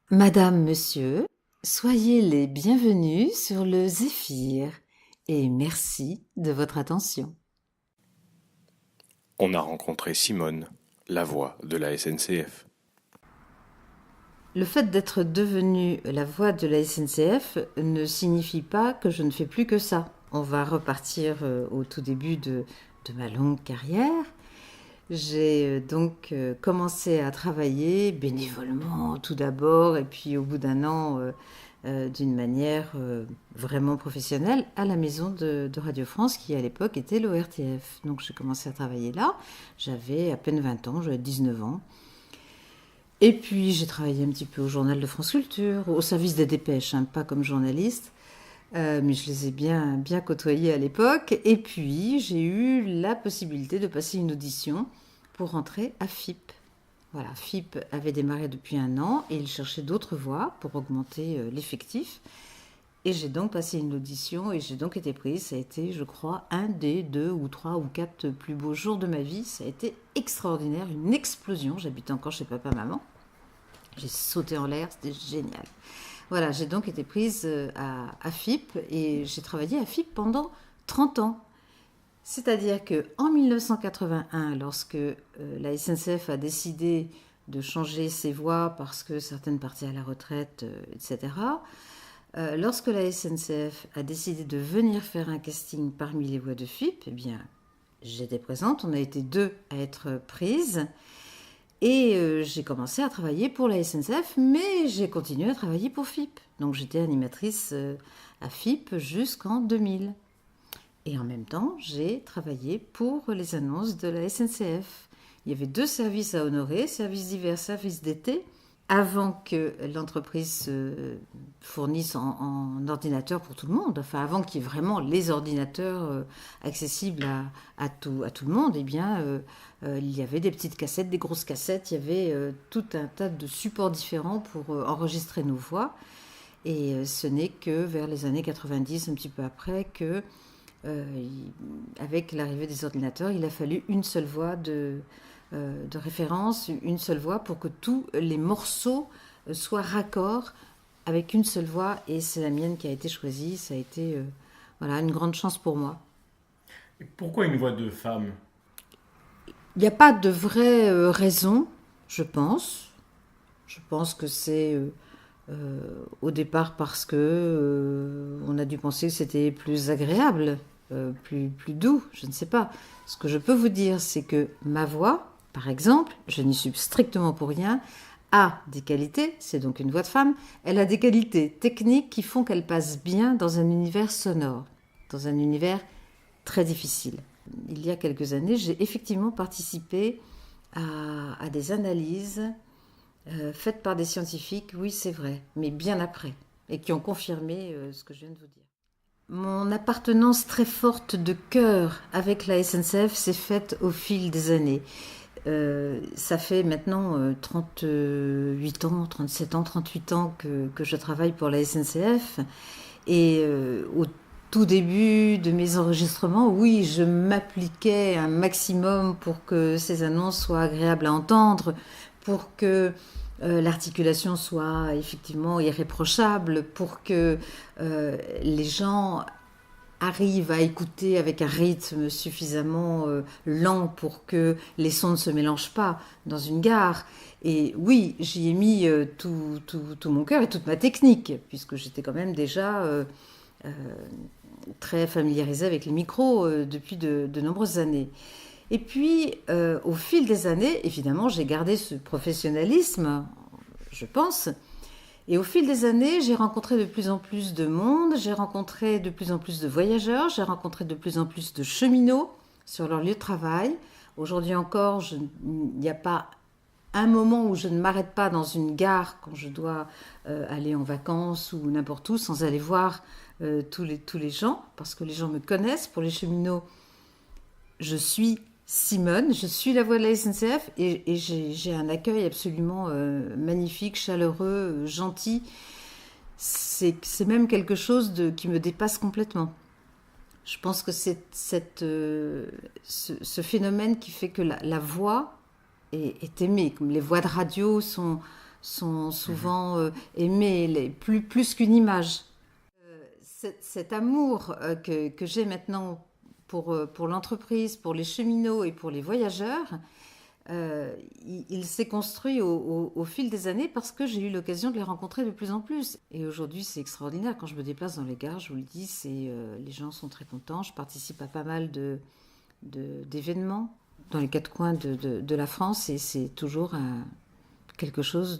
Madame, monsieur, soyez les bienvenus sur le Zéphyr et merci de votre attention. On a rencontré Simone, la voix de la SNCF. Le fait d'être devenue la voix de la SNCF ne signifie pas que je ne fais plus que ça. On va repartir au tout début de ma longue carrière. J'ai donc commencé à travailler bénévolement tout d'abord et puis au bout d'un an d'une manière vraiment professionnelle à la maison de Radio France qui à l'époque était l'ORTF. Donc j'ai commencé à travailler là, j'avais à peine 20 ans, j'avais 19 ans. Et puis j'ai travaillé un petit peu au journal de France Culture, au service des dépêches, hein, pas comme journaliste. Mais je les ai bien côtoyés à l'époque. Et puis, j'ai eu la possibilité de passer une audition pour rentrer à FIP. Voilà, FIP avait démarré depuis un an et il cherchait d'autres voix pour augmenter l'effectif. Et j'ai donc passé une audition et j'ai donc été prise. Ça a été, je crois, un des 2 ou 3 ou 4 plus beaux jours de ma vie. Ça a été extraordinaire, une explosion. J'habitais encore chez papa-maman. J'ai sauté en l'air, c'était génial. Voilà, j'ai donc été prise à FIP et j'ai travaillé à FIP pendant 30 ans. C'est-à-dire qu'en 1981, lorsque la SNCF a décidé de changer ses voies parce que certaines partaient à la retraite, etc., lorsque la SNCF a décidé de venir faire un casting parmi les voix de FIP, eh bien, j'étais présente, on a été 2 à être prises. Et j'ai commencé à travailler pour la SNCF, mais j'ai continué à travailler pour FIP. Donc j'étais animatrice à FIP jusqu'en 2000. Et en même temps, j'ai travaillé pour les annonces de la SNCF. Il y avait 2 services à honorer, service d'hiver, service d'été, avant que l'entreprise se fournisse en ordinateur pour tout le monde, enfin avant qu'il y ait vraiment les ordinateurs accessibles à tout le monde, eh bien, il y avait des petites cassettes, des grosses cassettes, il y avait tout un tas de supports différents pour enregistrer nos voix. Et ce n'est que vers les années 90, un petit peu après, que, avec l'arrivée des ordinateurs, il a fallu une seule voix de référence, une seule voix pour que tous les morceaux soient raccords avec une seule voix. Et c'est la mienne qui a été choisie. Ça a été voilà, une grande chance pour moi. Et pourquoi une voix de femme? Il n'y a pas de vraie raison, je pense. Je pense que c'est au départ parce que on a dû penser que c'était plus agréable, plus doux, je ne sais pas. Ce que je peux vous dire, c'est que ma voix, par exemple, je n'y suis strictement pour rien, a des qualités, c'est donc une voix de femme, elle a des qualités techniques qui font qu'elle passe bien dans un univers sonore, dans un univers très difficile. Il y a quelques années, j'ai effectivement participé à des analyses faites par des scientifiques, oui c'est vrai, mais bien après, et qui ont confirmé ce que je viens de vous dire. Mon appartenance très forte de cœur avec la SNCF s'est faite au fil des années. Ça fait maintenant 38 ans, 37 ans, 38 ans que je travaille pour la SNCF. Et au tout début de mes enregistrements, oui, je m'appliquais un maximum pour que ces annonces soient agréables à entendre, pour que l'articulation soit effectivement irréprochable, pour que les gens arrivent à écouter avec un rythme suffisamment lent pour que les sons ne se mélangent pas dans une gare. Et oui, j'y ai mis tout mon cœur et toute ma technique, puisque j'étais quand même déjà euh, très familiarisée avec les micros depuis de nombreuses années. Et puis, au fil des années, évidemment, j'ai gardé ce professionnalisme, je pense. Et au fil des années, j'ai rencontré de plus en plus de monde, j'ai rencontré de plus en plus de voyageurs, j'ai rencontré de plus en plus de cheminots sur leur lieu de travail. Aujourd'hui encore, il n'y a pas un moment où je ne m'arrête pas dans une gare quand je dois aller en vacances ou n'importe où sans aller voir tous les gens, parce que les gens me connaissent. Pour les cheminots, je suis Simone, je suis la voix de la SNCF et j'ai un accueil absolument magnifique, chaleureux, gentil. C'est même quelque chose qui me dépasse complètement. Je pense que c'est ce phénomène qui fait que la voix est aimée. Comme les voix de radio sont souvent aimés, plus qu'une image. Cet amour que j'ai maintenant pour l'entreprise, pour les cheminots et pour les voyageurs, il s'est construit au fil des années parce que j'ai eu l'occasion de les rencontrer de plus en plus. Et aujourd'hui, c'est extraordinaire. Quand je me déplace dans les gares, je vous le dis, les gens sont très contents. Je participe à pas mal d'événements dans les quatre coins de la France et c'est toujours quelque chose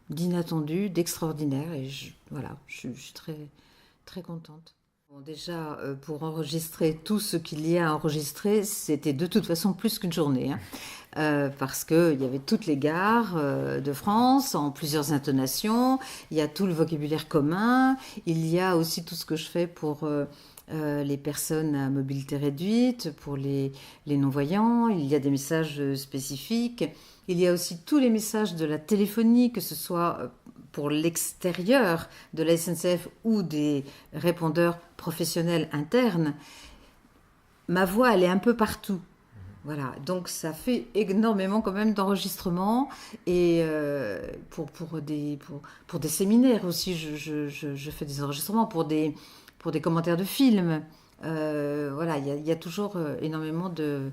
d'inattendu, d'extraordinaire. Et voilà, je suis très, très contente. Bon, déjà, pour enregistrer tout ce qu'il y a à enregistrer, c'était de toute façon plus qu'une journée, hein. Parce qu'il y avait toutes les gares de France en plusieurs intonations, il y a tout le vocabulaire commun, il y a aussi tout ce que je fais pour les personnes à mobilité réduite, pour les non-voyants, il y a des messages spécifiques, il y a aussi tous les messages de la téléphonie, que ce soit pour l'extérieur de la SNCF ou des répondeurs professionnels internes. Ma voix, elle est un peu partout. Voilà, donc ça fait énormément quand même d'enregistrements et pour des séminaires aussi, je fais des enregistrements pour des commentaires de films. Voilà, il y a toujours énormément de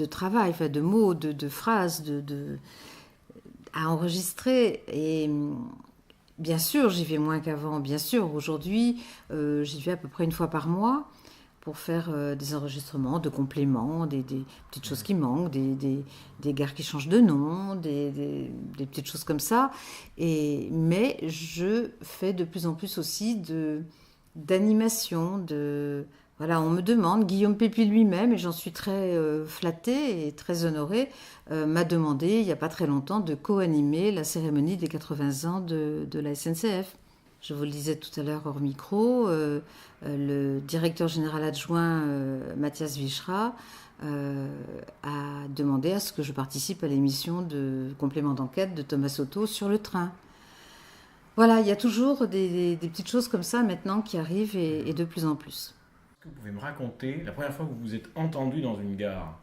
travail, enfin, de mots, de phrases à enregistrer. Et bien sûr, j'y vais moins qu'avant. Bien sûr, aujourd'hui, j'y vais à peu près une fois par mois pour faire des enregistrements de compléments, des petites choses qui manquent, des gares qui changent de nom, des petites choses comme ça. Mais je fais de plus en plus aussi d'animation. Voilà, on me demande, Guillaume Pépi lui-même, et j'en suis très flattée et très honorée, m'a demandé il n'y a pas très longtemps de co-animer la cérémonie des 80 ans de la SNCF. Je vous le disais tout à l'heure hors micro, le directeur général adjoint Mathias Vichra a demandé à ce que je participe à l'émission de complément d'enquête de Thomas Soto sur le train. Voilà, il y a toujours des petites choses comme ça maintenant qui arrivent et de plus en plus. Est-ce que vous pouvez me raconter la première fois que vous vous êtes entendu dans une gare?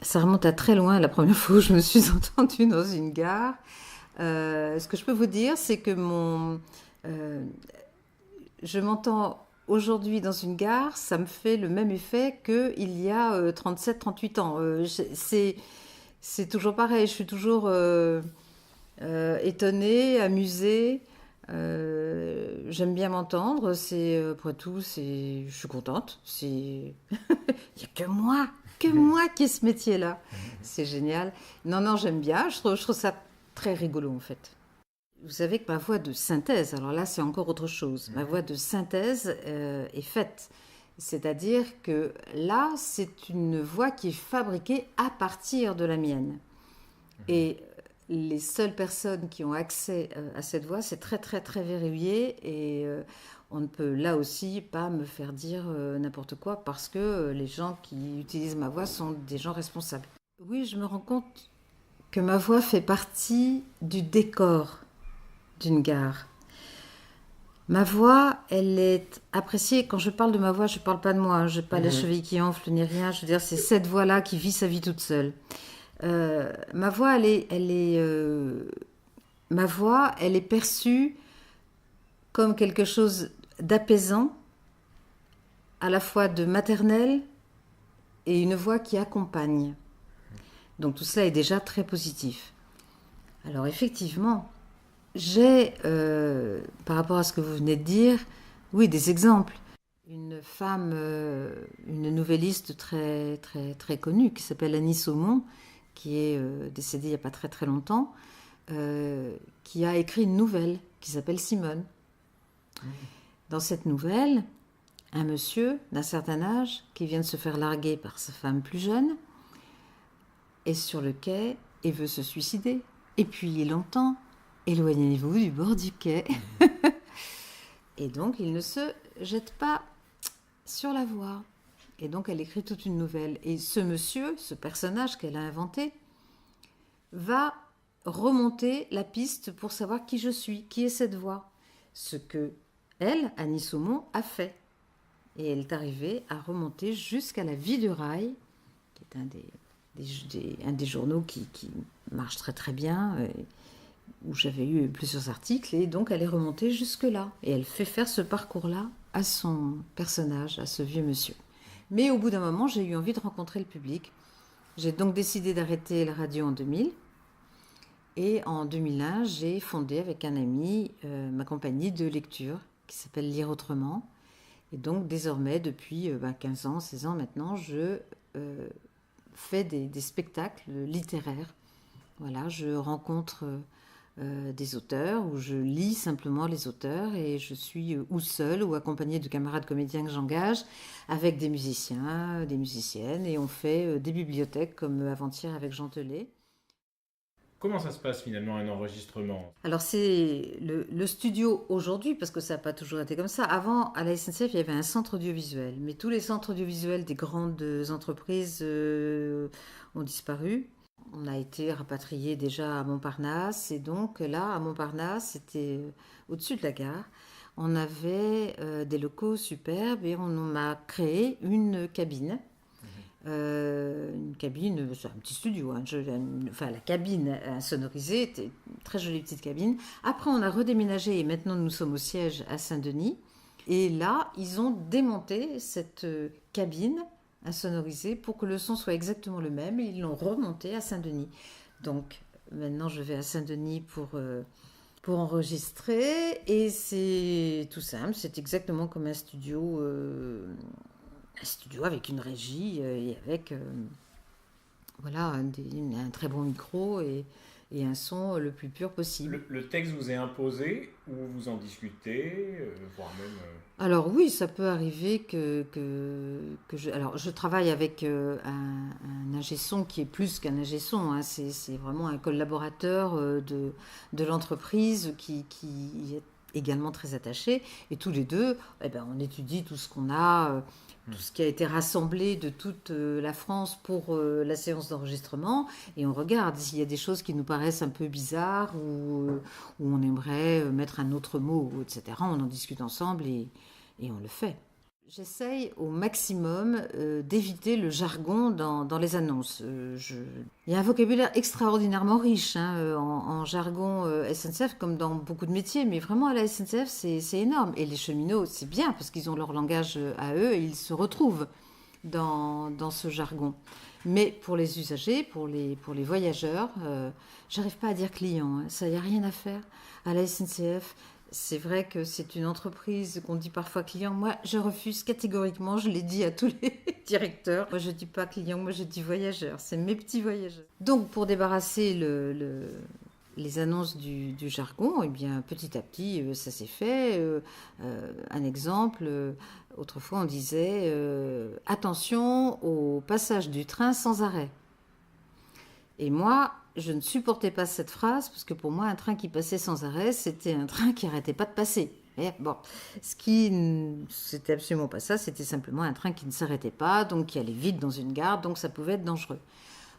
Ça remonte à très loin, la première fois où je me suis entendue dans une gare. Ce que je peux vous dire, c'est que je m'entends aujourd'hui dans une gare, ça me fait le même effet qu'il y a 37-38 ans. C'est toujours pareil, je suis toujours étonnée, amusée. J'aime bien m'entendre, après tout, je suis contente. Il n'y a que moi qui ai ce métier-là. C'est génial. Non, j'aime bien, je trouve ça très rigolo en fait. Vous savez que ma voix de synthèse, alors là c'est encore autre chose, ma voix de synthèse est faite. C'est-à-dire que là c'est une voix qui est fabriquée à partir de la mienne. Et les seules personnes qui ont accès à cette voix, c'est très très très verrouillé et on ne peut là aussi pas me faire dire n'importe quoi parce que les gens qui utilisent ma voix sont des gens responsables. Oui, je me rends compte que ma voix fait partie du décor d'une gare. Ma voix, elle est appréciée. Quand je parle de ma voix, je ne parle pas de moi. Je n'ai pas les chevilles qui enflent ni rien. Je veux dire, c'est cette voix-là qui vit sa vie toute seule. Ma voix, ma voix, elle est perçue comme quelque chose d'apaisant, à la fois de maternel et une voix qui accompagne. Donc tout cela est déjà très positif. Alors effectivement, j'ai, par rapport à ce que vous venez de dire, oui, des exemples. Une femme, une nouvelliste très, très, très connue qui s'appelle Annie Saumon, qui est décédée il n'y a pas très très longtemps, qui a écrit une nouvelle qui s'appelle Simone. Dans cette nouvelle, un monsieur d'un certain âge qui vient de se faire larguer par sa femme plus jeune est sur le quai et veut se suicider. Et puis il entend « Éloignez-vous du bord du quai ». Et donc il ne se jette pas sur la voie. Et donc elle écrit toute une nouvelle. Et ce monsieur, ce personnage qu'elle a inventé, va remonter la piste pour savoir qui je suis, qui est cette voix. Ce que elle, Annie Saumon, a fait. Et elle est arrivée à remonter jusqu'à La Vie du Rail, qui est un des un des journaux qui marche très très bien, où j'avais eu plusieurs articles, et donc elle est remontée jusque-là. Et elle fait faire ce parcours-là à son personnage, à ce vieux monsieur. Mais au bout d'un moment, j'ai eu envie de rencontrer le public. J'ai donc décidé d'arrêter la radio en 2000. Et en 2001, j'ai fondé avec un ami ma compagnie de lecture qui s'appelle Lire Autrement. Et donc désormais, depuis 15 ans, 16 ans maintenant, je fais des spectacles littéraires. Voilà, je rencontre des auteurs ou je lis simplement les auteurs et je suis ou seule ou accompagnée de camarades comédiens que j'engage avec des musiciens, des musiciennes et on fait des bibliothèques comme avant-hier avec Jean Telet. Comment ça se passe finalement un enregistrement? Alors c'est le studio aujourd'hui, parce que ça n'a pas toujours été comme ça. Avant, à la SNCF, il y avait un centre audiovisuel, mais tous les centres audiovisuels des grandes entreprises ont disparu. On a été rapatrié déjà à Montparnasse, et donc là, à Montparnasse, c'était au-dessus de la gare. On avait des locaux superbes et on m'a créé une cabine. Une cabine, c'est un petit studio, hein, enfin la cabine sonorisée, était une très jolie petite cabine. Après on a redéménagé et maintenant nous sommes au siège à Saint-Denis. Et là, ils ont démonté cette cabine insonorisée pour que le son soit exactement le même et ils l'ont remonté à Saint-Denis. Donc maintenant je vais à Saint-Denis pour enregistrer et c'est tout simple, c'est exactement comme un studio avec une régie et avec voilà, un très bon micro et un son le plus pur possible. Le texte vous est imposé ou vous en discutez, voire même... Alors oui, ça peut arriver que je... Alors je travaille avec un ingé son qui est plus qu'un ingé son, hein, c'est vraiment un collaborateur de l'entreprise qui est également très attaché. Et tous les deux, eh ben, on étudie tout ce qu'on a... tout ce qui a été rassemblé de toute la France pour la séance d'enregistrement et on regarde s'il y a des choses qui nous paraissent un peu bizarres ou où on aimerait mettre un autre mot, etc. On en discute ensemble et on le fait. J'essaye au maximum d'éviter le jargon dans les annonces. Il y a un vocabulaire extraordinairement riche hein, en jargon SNCF, comme dans beaucoup de métiers, mais vraiment à la SNCF, c'est énorme. Et les cheminots, c'est bien, parce qu'ils ont leur langage à eux et ils se retrouvent dans ce jargon. Mais pour les usagers, pour les voyageurs, j'arrive pas à dire client, hein, ça, il n'y a rien à faire. À la SNCF, c'est vrai que c'est une entreprise qu'on dit parfois client. Moi, je refuse catégoriquement, je l'ai dit à tous les directeurs. Moi, je dis pas client, moi, je dis voyageur. C'est mes petits voyageurs. Donc, pour débarrasser les annonces du jargon, eh bien, petit à petit, ça s'est fait. Un exemple, autrefois, on disait attention au passage du train sans arrêt. Et moi, je ne supportais pas cette phrase parce que pour moi, un train qui passait sans arrêt, c'était un train qui n'arrêtait pas de passer. Et bon, c'était absolument pas ça, c'était simplement un train qui ne s'arrêtait pas, donc qui allait vite dans une gare, donc ça pouvait être dangereux.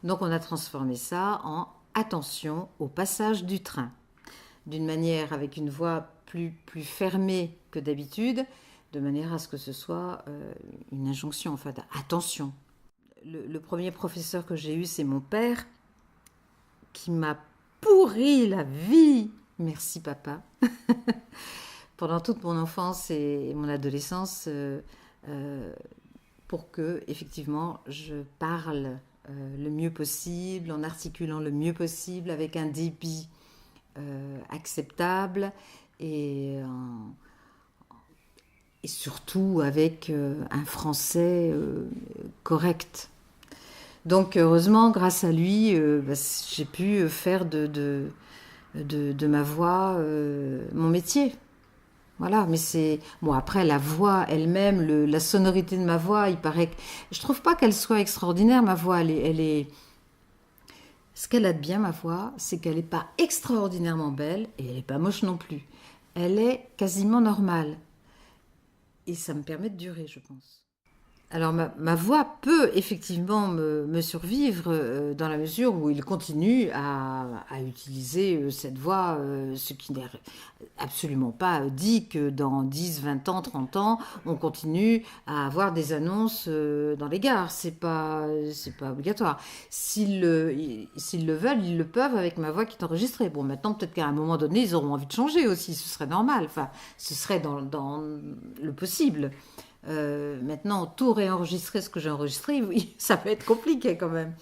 Donc on a transformé ça en attention au passage du train, d'une manière avec une voix plus fermée que d'habitude, de manière à ce que ce soit une injonction, en fait, attention. Le premier professeur que j'ai eu, c'est mon père, qui m'a pourri la vie. Merci papa. Pendant toute mon enfance et mon adolescence, pour que effectivement je parle le mieux possible, en articulant le mieux possible, avec un débit acceptable et surtout avec un français correct. Donc heureusement, grâce à lui, j'ai pu faire de ma voix mon métier. Voilà, mais c'est... Bon, après, la voix elle-même, la sonorité de ma voix, il paraît que... Je trouve pas qu'elle soit extraordinaire, ma voix. Elle est... Ce qu'elle a de bien, ma voix, c'est qu'elle n'est pas extraordinairement belle et elle n'est pas moche non plus. Elle est quasiment normale. Et ça me permet de durer, je pense. Alors ma voix peut effectivement me survivre dans la mesure où il continue à utiliser cette voix, ce qui n'est absolument pas dit que dans 10, 20 ans, 30 ans, on continue à avoir des annonces dans les gares. C'est pas obligatoire. S'ils le veulent, ils le peuvent avec ma voix qui est enregistrée. Bon, maintenant, peut-être qu'à un moment donné, ils auront envie de changer aussi. Ce serait normal. Enfin, ce serait dans le possible. Maintenant, tout réenregistrer ce que j'ai enregistré, oui, ça va être compliqué quand même.